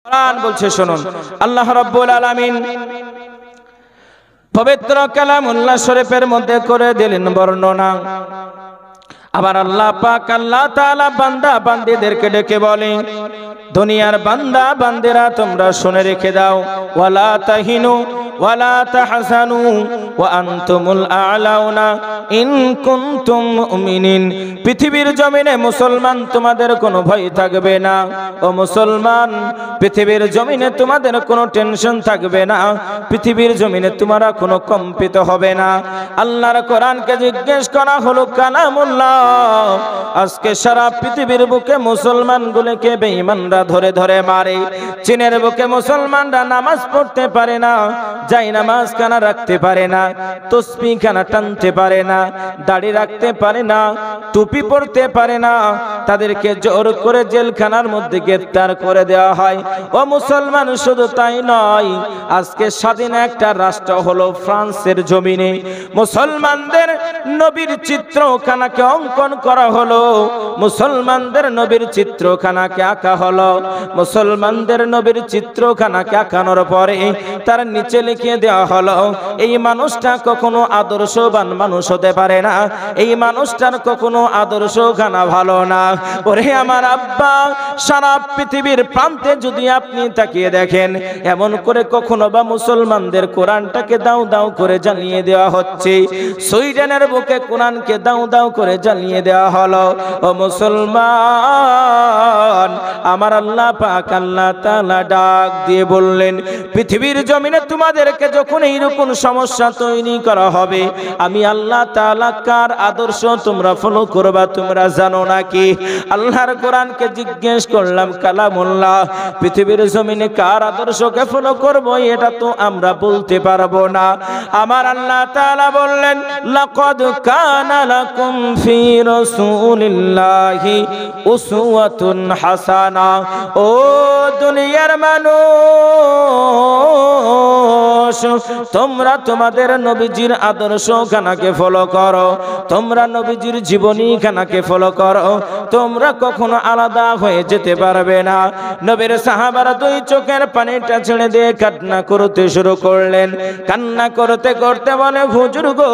কোরআন বলছে শুনুন, আল্লাহ রাব্বুল আলামিন পবিত্র কালামুল্লাহ শরীফের মধ্যে করে দিলেন বর্ণনা। আবার আল্লাহ পাক আল্লাহ তাআলা বান্দা বান্দীদেরকে ডেকে বলে, দুনিয়ার বান্দা বান্দিরা তোমরা শুনে রেখে দাও, ওয়ালা তাহিনু ওয়ালা তাহজানু ওয়া আনতুমুল আ'লাউনা ইন কুনতুম মুমিনিন। পৃথিবীর জমিনে মুসলমান তোমাদের কোনো ভয় থাকবে না। ও মুসলমান, পৃথিবীর জমিনে তোমাদের কোনো টেনশন থাকবে না। পৃথিবীর জমিনে তোমরা কোনো কম্পিত হবে না। আল্লাহর কোরআনকে জিজ্ঞেস করা হলো কালামুল্লাহ। আজকে সারা পৃথিবীর বুকে মুসলমানগুলোকে বেঈমানরা ধরে ধরে মারে। চীনের বুকে মুসলমানরা নামাজ পড়তে পারে না, যাই নামাজ খানা রাখতে পারে না, তসবিহ খানা টানতে পারে না, দাড়ি রাখতে পারে না, টুপি পরতে পারে না। তাদেরকে জোর করে জেলখানার মধ্যে গ্রেফতার করে দেওয়া হয়। ও মুসলমান, শুধু তাই নয়, আজকে স্বাধীন একটা রাষ্ট্র হলো ফ্রান্সের জমিনে মুসলমানদের নবীর চিত্রখানাকে অঙ্কন করা হলো, মুসলমানদের নবীর চিত্রখানাকে আঁকা হলো। মুসলমানদের নবীর চিত্রখানাকে আঁকানোর পরে তার নিচে লিখে দেওয়া হলো, এই মানুষটা কখনো আদর্শবান মানুষ হতে পারে না, এই মানুষটার কখনো আদর্শ খানা ভালো না। ওরে আমার আব্বা, সারা পৃথিবীর প্রান্তে যদি আপনি তাকিয়ে দেখেন, এমন করে কখনো বা মুসলমানদের কোরআনটাকে দাও দাও করে জ্বালিয়ে দেওয়া হচ্ছে। সুইডেনের বুকে কোরআনকে দাও দাও করে জ্বালিয়ে দেওয়া হলো। ও মুসলমান, আমার আল্লাহ পাক আল্লাহ তাআলা ডাক দিয়ে বললেন, পৃথিবীর জমিনে তোমাদেরকে যখন এইরকম সমস্যা তৈরি করা হবে, আমি আল্লাহ তাআলা কার আদর্শ তোমরা ফলো করবা তোমরা জানো নাকি? আল্লাহর কোরআনকে জিজ্ঞেস করলাম কালামুল্লাহ, পৃথিবীর জমিনে কার আদর্শকে ফলো করব এটা তো আমরা বলতে পারবো না। আমার আল্লাহ তাআলা বললেন, লাকাদ কানা লাকুম ফি রাসূলিল্লাহি উসওয়াতুন হাসানা। ও দুনিয়ার মানুষ, তোমরা তোমাদের নবীজির আদর্শ খানাকে ফলো করো, তোমরা নবীজির জীবনী খানাকে ফলো করো, তোমরা কখনো আলাদা হয়ে যেতে পারবে না। নবীর সাহাবারা দুই চোখের পানিটা ছেড়ে দিয়ে কান্না করতে শুরু করলেন। কান্না করতে করতে বলে, হুজুর গো,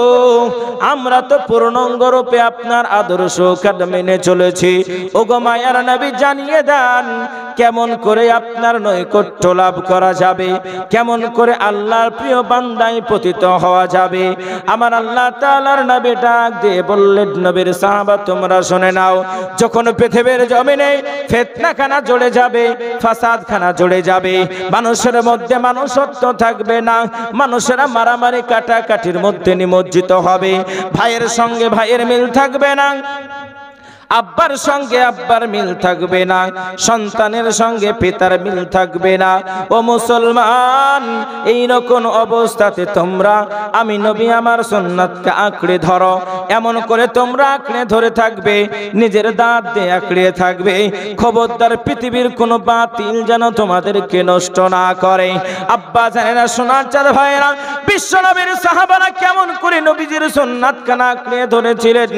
আমরা তো পূর্ণাঙ্গ রূপে আপনার আদর্শ খানা মেনে চলেছি। ও গো মায়ার নবী, জানিয়ে দেন কেমন করে আপনার নৈকট্য লাভ করা যাবে, কেমন করে আল্লাহর প্রিয় বান্দায় পতিত হওয়া যাবে। আমার আল্লাহ তাআলার নবী ডাক দিয়ে বললেন, নবীর সাহাবা তোমরা শুনে নাও, যখন পৃথিবীর জমিনে ফিতনাখানা জড়ে যাবে, ফাসাদখানা জড়ে যাবে, মানুষের মধ্যে মানুষত্ব থাকবে না, মানুষেরা মারামারি কাটাকাটির মধ্যে নিমজ্জিত হবে, ভাইয়ের সঙ্গে ভাইয়ের মিল থাকবে না, আব্বার সঙ্গে আব্বার মিল থাকবে না, সন্তানের সঙ্গে পিতার মিল থাকবে না। ও মুসলমান, এই রকম অবস্থাতে তোমরা আমি নবী আমার সুন্নাতকে আঁকড়ে ধরো। এমন করে তোমরা আঁকড়ে ধরে থাকবে, নিজের দাঁত দিয়ে আঁকড়ে থাকবে। খবরদার পৃথিবীর কোনো বাতিল যেন তোমাদেরকে নষ্ট না করে। আব্বা জানেরা, সোনার চাঁদ ভাইয়েরা, বিশ্ব নবীর সাহাবারা কেমন করে নবীজির সুন্নাতকে আঁকড়ে ধরেছিলেন,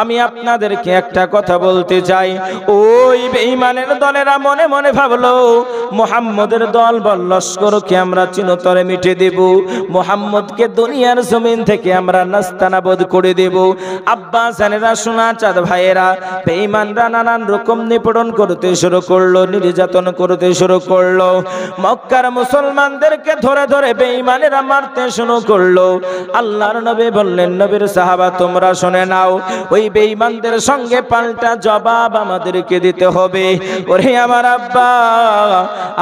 আমি আপনাদেরকে একটা কথা বলতে চাই। ওই বেঈমানের দলেরা মনে মনে ভাবলো, মুহাম্মদের দল বা লস্করকে আমরা চিরতরে মিটে দেব, মুহাম্মদকে দুনিয়ার জমিন থেকে আমরা নাস্তানাবুদ করে দেব। আব্বা জানেরা, সোনা চাঁদ ভাইয়েরা, বেঈমানরা নানান রকম নিপীড়ন করতে শুরু করলো, নির্যাতন করতে শুরু করলো। মক্কার মুসলমানদেরকে ধরে ধরে বেঈমানেরা মারতে শুরু করলো। আল্লাহর নবী বললেন, নবীর সাহাবা তোমরা শুনে নাও, ওই বেঈমানদের সঙ্গে পাল্টা জবাব আমাদেরকে দিতে হবে। ওরে আমার আব্বা,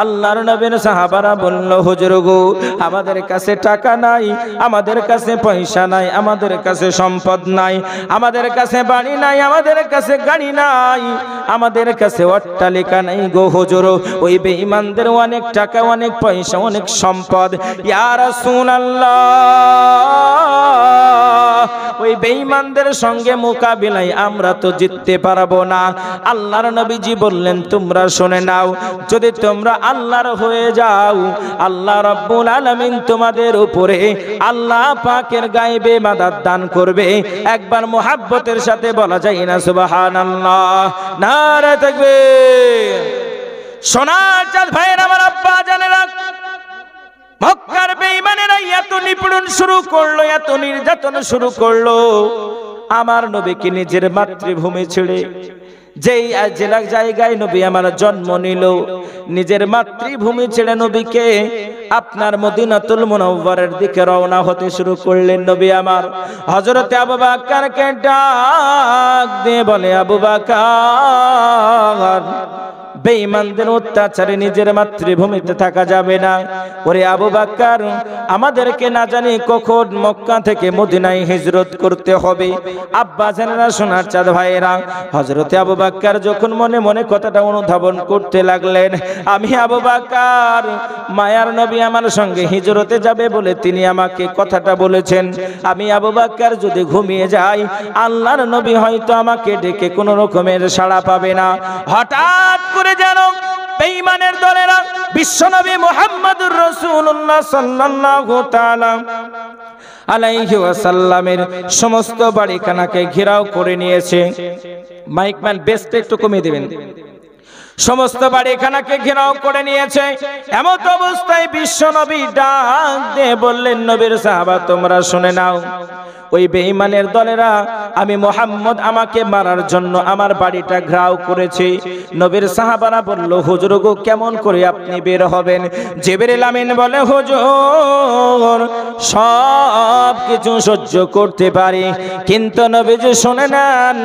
আল্লাহর নবীর সাহাবারা বলল, হুজুর গো, আমাদের কাছে টাকা নাই, আমাদের কাছে পয়সা নাই, আমাদের কাছে সম্পদ নাই, আমাদের কাছে বাড়ি নাই, আমাদের কাছে গাড়ি নাই, আমাদের কাছে অট্টালিকা নাই গো হুজুর। ওই বেঈমানদের অনেক টাকা, অনেক পয়সা, অনেক সম্পদ। ইয়া রাসূলুল্লাহ, ওই বেঈমানদের সঙ্গে মোকাবিলায় আমরা তো জিততে পারবো না। আল্লাহর নবীজি বললেন, তোমরা শুনে নাও, যদি তোমরা আল্লাহর হয়ে যাও, আল্লাহ রাব্বুল আলামিন তোমাদের উপরে আল্লাহ পাকের গায়েবে মাদাদ দান করবে। একবার মুহাব্বতের সাথে বলা যায় না সুবহানাল্লাহ? নারে তাকবীর! সোনার চাঁদ ভাইয়ের আমার আব্বা শুরু করলো, এত নির্যাতন শুরু করলো। আমার নবীকে নিজের মাতৃভূমি ছেড়ে, যেই জেলা জায়গায় নবী আমার জন্ম নিল, নিজের মাতৃভূমি ছেড়ে নবীকে আপনার মদিনাতুল মুনাওয়ারার দিকে রওনা হতে শুরু করলেন। নবী আমার হযরতে আবু বকরকে ডাক দিয়ে বলে, আবু বকর, বেঈমানদের অত্যাচারে নিজের মাতৃভূমিতে থাকা যাবে না। ওরে আবু বকর, আমাদেরকে না জানি কখন মক্কা থেকে মদিনায় হিজরত করতে হবে। আব্বা জানেরা, সোনার চাঁদ ভাইয়েরা, হযরতে আবু বকর যখন মনে মনে কথাটা অনুধাবন করতে লাগলেন, আমি আবু বকর, মায়ার নবী আমার সঙ্গে হিজরতে যাবে বলে তিনি আমাকে কথাটা বলেছেন। আমি আবু বকর যদি ঘুমিয়ে যাই, আল্লাহর নবী হয়তো আমাকে ডেকে কোনো রকমের সাড়া পাবে না। হঠাৎ করে যেন বেঈমানের দলেরা বিশ্বনবী মুহাম্মদুর রাসূলুল্লাহ সাল্লাল্লাহু তাআলা আলাইহি ওয়াসাল্লামের সমস্ত বাড়িখানাকে ঘেরাও করে নিয়েছে। মাইকম্যান বেস্ট একটু কমিয়ে দিবেন। সমস্ত বাড়িখানাকে ঘেরাও করে নিয়েছে। এমত অবস্থায় বিশ্বনবী ডাক দিয়ে বললেন, নবীর সাহাবা তোমরা শুনে নাও, ওই বেঈমানের দলেরা আমি মুহাম্মদ আমাকে মারার জন্য আমার বাড়িটা ঘেরাও করেছে। নবীর সাহাবারা বলল, হুজুর গো, কেমন করে আপনি বের হবেন? জিবরিল আমিন বলে, হুজুর সব কিছু সহ্য করতে পারি, কিন্তু নবীজি শুনে নেন,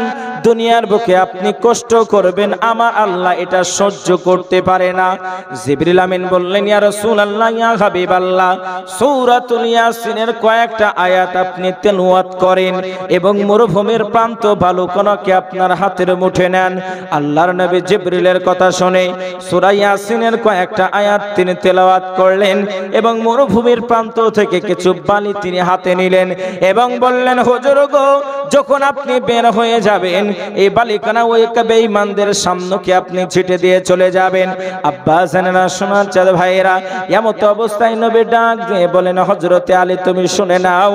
দুনিয়ার বুকে আপনি কষ্ট করবেন, আমার আল্লাহ এটা সহ্য করতে পারে না। জিবরিল আমিন বললেন, ইয়া রাসূলুল্লাহ, ইয়া হাবিবাল্লাহ, সূরাতুল ইয়াসিনের কয়েকটা আয়াত আপনি তেলাওয়াত করেন এবং মরুভূমির প্রান্ত বালুকণাকে আপনার হাতের মুঠে নেন। আল্লাহর নবী জিবরিলের কথা শুনে সূরা ইয়াসিনের কয়েকটা আয়াত তিনি তেলাওয়াত করলেন এবং মরুভূমির প্রান্ত থেকে কিছু বালি তিনি হাতে নিলেন এবং বললেন, হুজুর গো, যখন আপনি বের হয়ে যাবেন, এই বালিকণা ওই বেঈমানদের সামনেকে আপনি ছিটে দিয়ে চলে যাবেন। আব্বা জানেরা, সোনার চাঁদ ভাইয়েরা, এমত অবস্থায় নবী ডাক দিয়ে বলেন, হযরতে আলী তুমি শুনে নাও,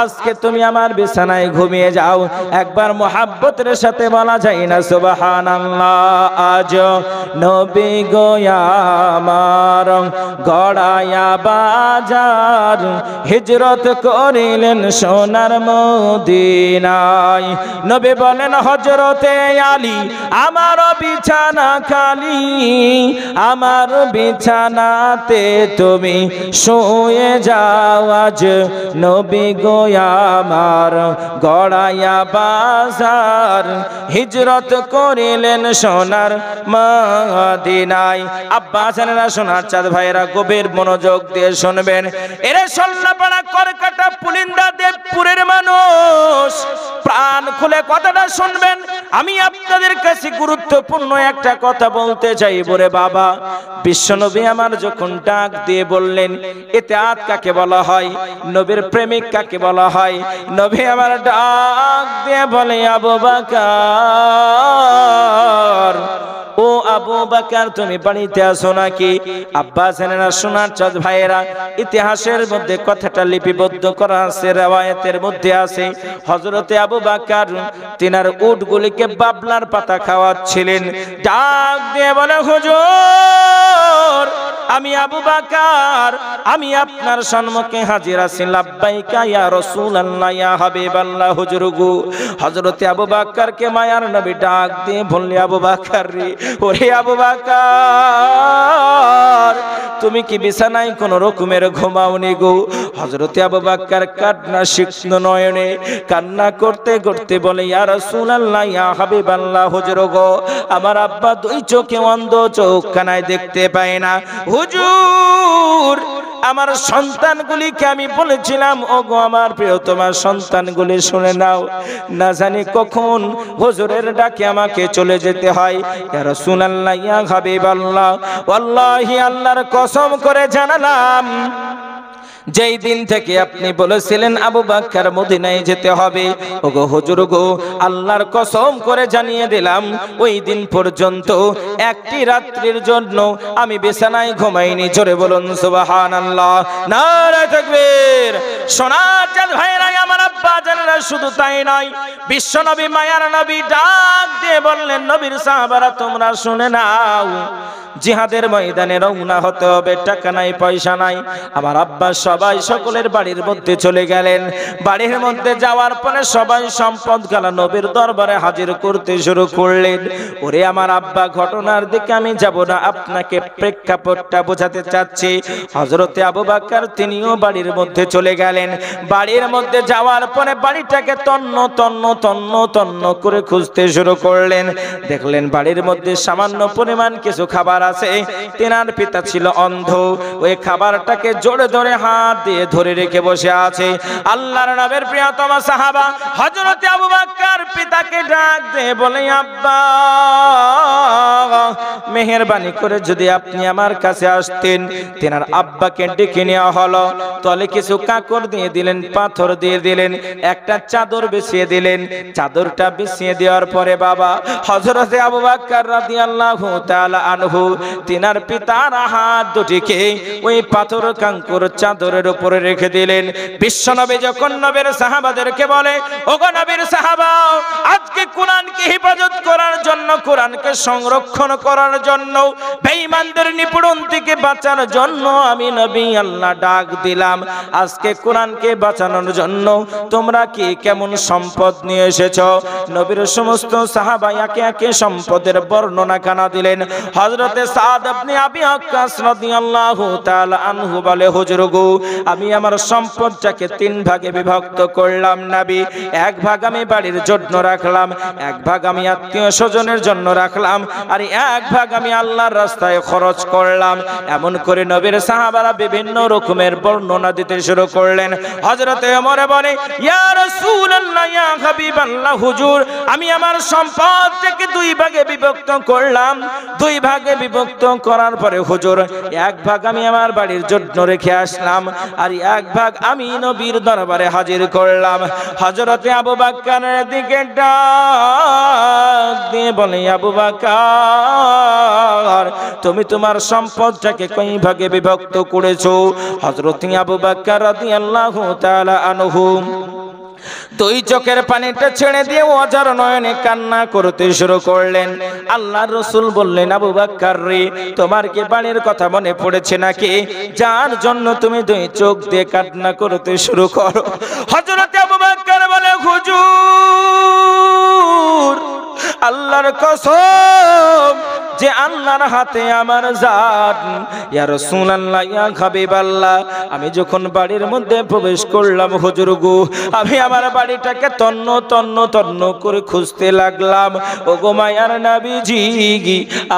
আজকে তুমি আমার বিছানায় ঘুমিয়ে যাও। একবার মুহাব্বতের সাথে বলা যায় না সুবহানাল্লাহ। আজ নবী গো আমার গড়ায়া বাজার, হিজরত করিলেন সোনার মদিনায়। নবী বলেন, হযরতে আলী আমার বিছানা খালি, আমার বিছানাতে তুমি শুয়ে যাও। আজ নবী গো আমার গড়ায়া বাজার, হিজরত করিলেন সোনার মদিনায়। আব্বা জানেরা, সোনার চাঁদ ভাইয়েরা, গভীর মনোযোগ দিয়ে শুনবেন। এরে সল্লাপাড়া করকাটা পুলিন্দা দেবপুরের মানুষ, প্রাণ খুলে কথাটা শুনবেন। আমি আপনাদের কাছে গুরুত্বপূর্ণ একটা কথা বলতে চাই। বলে বাবা, বিশ্বনবী আমার যখন ডাক দিয়ে বললেন, ইতিআত কাকে বলা হয়, নবীর প্রেমিক কাকে বলা হয়? নবী আমার ডাক দিয়ে বলে, আবু বকর, ও আবু বকর, তুমি বাড়িতে আসো নাকি? আব্বা জানেরা, সোনার চাঁদ ভাইয়েরা, ইতিহাসের মধ্যে কথাটা লিপিবদ্ধ করা আছে, রওয়ায়াতের মধ্যে আছে, হযরতে আবু বকর তিনার উটগুলিকে বাবলার পাতা খাওয়াচ্ছিলেন। ডাক দিয়ে বলে, হুজুর, আমি আবু বকর, আমি আপনার সম্মুখে হাজির আছি। লাব্বাইকা ইয়া রাসূলুল্লাহ, ইয়া হাবিবাল্লাহ। হুজুর গো, হযরতে আবু বকরকে মায়ার নবী ডাক দিয়ে বললেন, আবু বকর রে, ওরে আবু বকর, তুমি কি বিছানায় কোন রকমের ঘুমাওনি গো? হযরতে আবু বকর কান্না সিক্ত নয়নে কান্না করতে করতে বলে, ইয়া রাসূলুল্লাহ, ইয়া হাবিবাল্লাহ। হুজুর গো, আমার আব্বা দুই চোখে অন্ধ, চোখ কানায় দেখতে পায় না। হুজুর, আমার সন্তানগুলিকে আমি বলেছিলাম, ও গো আমার প্রিয়তমা সন্তানগুলি শুনে নাও, না জানি কখন হুজুরের ডাকে আমাকে চলে যেতে হয়। ইয়া রাসূলুল্লাহ, ইয়া হাবিবাল্লাহ, ওয়াল্লাহি আল্লাহর কসম করে জানালাম, যেই দিন থেকে আপনি বলেছিলেন আবু বকর মদিনায় যেতে হবে, ওগো হুজুর গো, আল্লাহর কসম করে জানিয়ে দিলাম, ওই দিন পর্যন্ত একটি রাত্রির জন্য আমি বিছানায় ঘুমাইনি। জোরে বলুন সুবহানাল্লাহ, নারে তাকবীর। সোনার চাঁদ ভাইরা, আমার আব্বা জানেরা, শুধু তাই নয়, বিশ্বনবী মায়ার নবী ডাক দিয়ে বললেন, নবীর সাহাবারা তোমরা শুনে নাও, জিহাদের ময়দানে রওনা হতে হবে, টাকা নাই পয়সা নাই। আমার আব্বা সবাই সকলের বাড়ির মধ্যে চলে গেলেন। বাড়ির মধ্যে যাওয়ার পরে সবাই সম্পদ গালা নবীর দরবারে হাজির করতে শুরু করলেন। ওরে আমার আব্বা, ঘটনার দিকে আমি যাব না, আপনাকে প্রেক্ষাপটটা বোঝাতে চাচ্ছি। হযরতে আবু বকর তিনিও বাড়ির মধ্যে চলে গেলেন। বাড়ির মধ্যে যাওয়ার পরে বাড়িটাকে তন্ন তন্ন তন্ন তন্ন করে খুঁজতে শুরু করলেন। দেখলেন বাড়ির মধ্যে সামান্য পরিমাণ কিছু খাবার আছে। তেনার পিতা ছিল অন্ধ, ওই খাবারটাকে জোরে জোরে হাত দিয়ে ধরে রেখে বসে আছে। আল্লাহর নবীর প্রিয়তম সাহাবা হযরতে আবু বকর পিতাকে ডাক দিয়ে বলে, আব্বা মেহেরবানি করে যদি আপনি আমার কাছে আসতেন। তেনার আব্বাকে ডেকে নেওয়া হলো। তলে কিছু কাকড় দিয়ে দিলেন, পাথর দিয়ে দিলেন, একটা চাদর বিছিয়ে দিলেন। চাদরটা বিছিয়ে দেওয়ার পরে বাবা হযরতে আবু বকর রাদিয়াল্লাহু তাআলা আনহু তিনার পিতার হাত দুটিকে ওই পাথর কাঙ্কুর চাদরের উপরে রেখে দিলেন। বিশ্বনবী যখন নবীর সাহাবাদেরকে বলে, ওগো নবীর সাহাবা, আজকে কোরআনকে হেফাজত করার জন্য, কোরআনকে সংরক্ষণ করার জন্য, বেঈমানদের নিপীড়ন থেকে বাঁচার জন্য আমি নবী আল্লাহ ডাক দিলাম। আজকে কোরআনকে বাঁচানোর জন্য তোমরা কি কেমন সম্পদ নিয়ে এসেছো? নবীর সমস্ত সাহাবা একে একে সম্পদের বর্ণনা কানা দিলেন। হযরতে সাদ ইবনে আবি ওয়াক্কাস রাদিয়াল্লাহু তাআলা আনহু বলে, হুজুর গো, আমি আমার সম্পদটাকে তিন ভাগে বিভক্ত করলাম নবী। এক ভাগ আমি বাড়ির জন্য রাখলাম, এক ভাগ আমি আত্মীয় স্বজনের জন্য রাখলাম, আর এক ভাগ আমি আল্লাহর রাস্তায় খরচ করলাম। এমন করে নবীর সাহাবারা বিভিন্ন রকমের বর্ণনা দিতে শুরু করলেন। হযরতে ওমর বলে, ইয়া রাসূলুল্লাহ, ইয়া হাবিবাল্লাহ, হুজুর আমি আমার সম্পদটাকে দুই ভাগে বিভক্ত করলাম। দুই ভাগে বিভক্ত করার পরে হুজুর এক ভাগ আমি আমার বাড়ির জন্য রেখে আসলাম, আর এক ভাগ আমি নবীর দরবারে হাজির করলাম। হযরতে আবু বকরের দিকে ডাক দিয়ে বলে, আবু বকর, তুমি তোমার সম্পদটাকে কই ভাগে বিভক্ত করেছো? হযরতে আবু বকর রাদিয়াল্লাহু তাআলা আনহু দুই চোখের পানিটা ছেড়ে দিয়ে অঝর নয়নে কান্না করতে শুরু করলেন। আল্লাহর রাসূল বললেন, আবু বকর রে, তোমার কি বাড়ির কথা মনে পড়েছে নাকি, যার জন্য তুমি দুই চোখ দিয়ে কান্না করতে শুরু করো? হযরতে আবু বকর বলে, হুজুর আল্লাহর কসম, যে আল্লাহর হাতে আমার জান, ইয়া রাসূলুল্লাহ, ইয়া হাবিবাল্লাহ, আমি যখন বাড়ির মধ্যে প্রবেশ করলাম হুজুর গো, আমি আমার বাড়িটাকে তন্ন তন্ন তন্ন করে খুঁজতে লাগলাম। ওগো মায়ার নবীজি,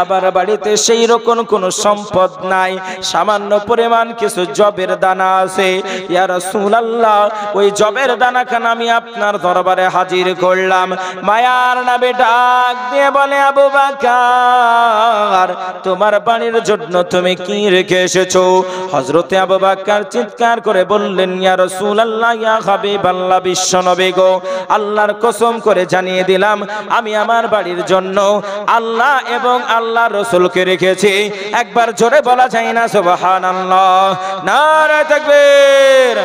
আবার বাড়িতে সেই রকম কোনো সম্পদ নাই, সামান্য পরিমাণ কিছু জবের দানা আছে। ইয়া রাসূলুল্লাহ, ওই জবের দানাখানা আমি আপনার দরবারে হাজির করলাম। মায়ার নবী ডাক দিয়ে বলে, আবু বকর, তোমার বাড়ির জন্য তুমি কি রেখে এসেছো? হযরতে আবু বকর চিৎকার করে বললেন, ইয়া রাসূলুল্লাহ, ইয়া হাবিবাল্লাহ, বিশ্বনবী গো, আল্লাহর কসম করে জানিয়ে দিলাম, আমি আমার বাড়ির জন্য আল্লাহ এবং আল্লাহর রাসূলকে রেখেছি। একবার জোরে বলা যায় না সুবহানাল্লাহ? নারে তাকবীর।